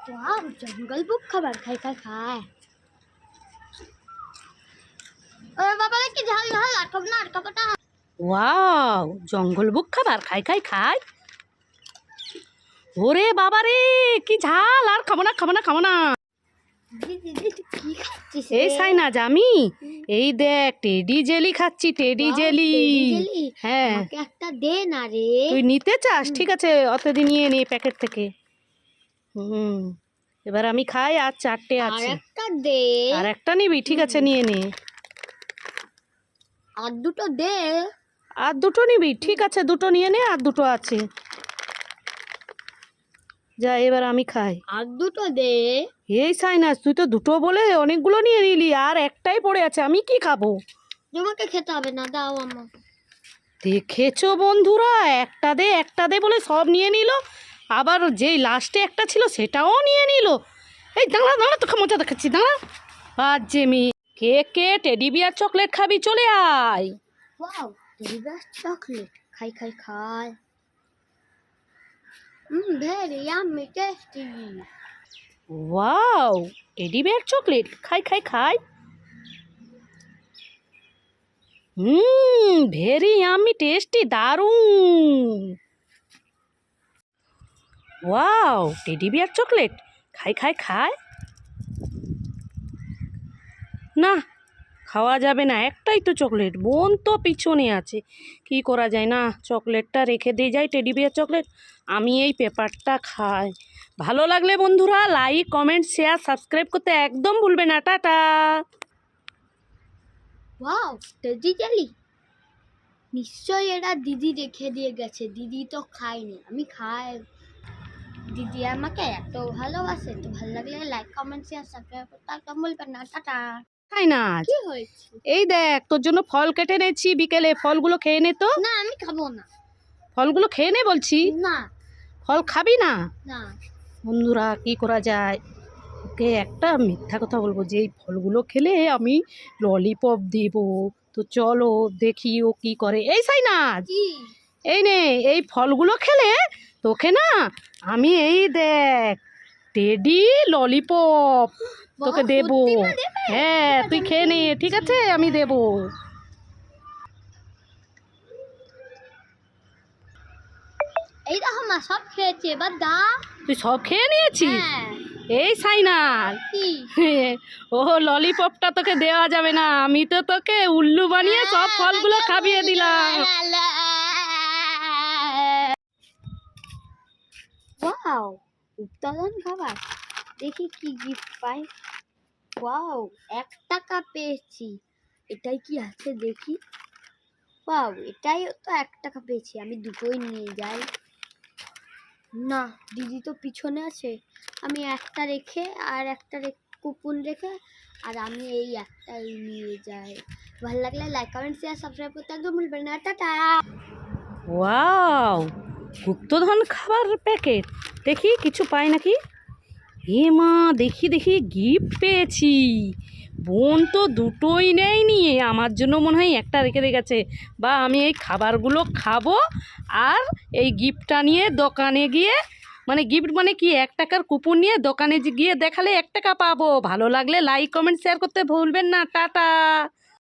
Wow জঙ্গল বুক খাবার খাই খাই খায় ওরে বাবা কি ঝাল ঝাল আর খাবো না আর খাবো না ওয়াও জঙ্গল বুক খাবার খাই খাই খাই ওরে বাবা রে কি ঝাল আর খাবো না খাবো না খাবো না দিদি তুই কি খাচ্ছিস এই সাইনাজ আমি এই দেখ টেডি জেলি খাচ্ছি টেডি জেলি হ্যাঁ আমাকে একটা দে না রে তুই নিতে চাস ঠিক আছে অতদিন নিয়ে নে প্যাকেট থেকে এবার আমি খাই আর চারটে আর আছে একটা দে আর একটা নিবি ঠিক আছে নিয়ে নে আর দুটো দে আর দুটো নিবি ঠিক আছে দুটো নিয়ে নে আর দুটো আছে যা এবার আমি খাই আর দুটো দে এই সাইনাস তুই তো দুটো বলে অনেকগুলো নিয়ে নিলি আর একটাই পড়ে আছে আমি কি খাবো তোমাকে খেতে হবে না দাও আমার দেখেছো বন্ধুরা একটা দে বলে সব নিয়ে নিল আবার যেই লাস্টে একটা ছিল সেটাও নিয়ে নিল এই দাঁড়া দাঁড়া তোকে মজা দেখাচ্ছি দাঁড়া আর জেমি কে কে টেডি বিয়ার চকলেট খাবি চলে আয় ওয়াও রিভার চকলেট খাই খাই খাই very yummy tasty wow teddy bear chocolate খাই খাই খাই ভেরি ইয়াম্মি টেস্টি দারুণ ওয়াও টেডি বিয়ার চকলেট খাই খাই খাই না খাওয়া যাবে না একটাই তো চকলেট বোন তো পিছনে আছে কি করা যায় না চকলেটটা রেখে দিয়ে যাই টেডি বিয়ার চকলেট আমি এই পেপারটা খাই ভালো লাগলে বন্ধুরা লাইক কমেন্ট শেয়ার সাবস্ক্রাইব করতে একদম ভুলবে না টাটা ওয়াও টেডি জেলি নিশ্চয়ই এটা দিদি রেখে দিয়ে গেছে দিদি তো খায়নি আমি খাই দিদি আমাকে এত ভালোবাসে তো ভালো লাগলে লাইক কমেন্ট শেয়ার সাবস্ক্রাইব করতে একদম ভুলবেন না টাটা তাই না কি হয়েছে এই দেখ তোর জন্য ফল কেটে এনেছি বিকেলে ফলগুলো খেয়ে নে তো না আমি খাবো না ফলগুলো খেয়ে নে বলছি না ফল খাবি না না বন্ধুরা কি করা যায় ওকে একটা মিথ্যা কথা বলবো যে এই ফলগুলো খেলে আমি ললিপপ দেব তো চলো দেখি ও কি করে এই সাইনাজ কি এই নে এই ফলগুলো খেলে তোকে না আমি এই দেখ টেডি ললিপপ তোকে দেব সত্যি মা দেবে? হ্যাঁ তুই খেয়ে নে ঠিক আছে আমি দেব এই দেখো মা সব খেয়েছে এবার দা তুই সব খেয়ে নিয়েছিস হ্যাঁ এই সাইনাজ কি ও ললিপপটা তোকে দেওয়া যাবে না আমি তো তোকে উল্লু বানিয়ে সব ফলগুলো খাবিয়ে দিলাম ওয়াও উত্তোলন খাবার দেখি কি গিফট পাই ওয়াও 1 টাকা পেয়েছি এটাই কি আছে দেখি ওয়াও এটাই তো 1 টাকা পেয়েছি আমি দুটোই নিয়ে যাই না দিদি তো পিছনে আছে আমি একটা রেখে আর একটা কুপন রেখে আর আমি এই একটাই নিয়ে যাই ভালো লাগলে লাইক কমেন্ট শেয়ার সাবস্ক্রাইব করতে একদম ভুলবেন না টাটা ওয়াও গুপ্তধন খাবার প্যাকেট দেখি কিছু পাই নাকি হে মা দেখি দেখি গিফট পেয়েছি বোন তো দুটোই নেয়নি আমার জন্য মনে হয় একটা রেখে দিয়ে গেছে বা আমি এই খাবারগুলো খাবো আর এই গিফটটা নিয়ে দোকানে গিয়ে মানে গিফট মানে কি 1 টাকার কুপন নিয়ে দোকানে গিয়ে দেখালে 1 টাকা পাবো ভালো লাগলে লাইক কমেন্ট শেয়ার করতে ভুলবেন না টাটা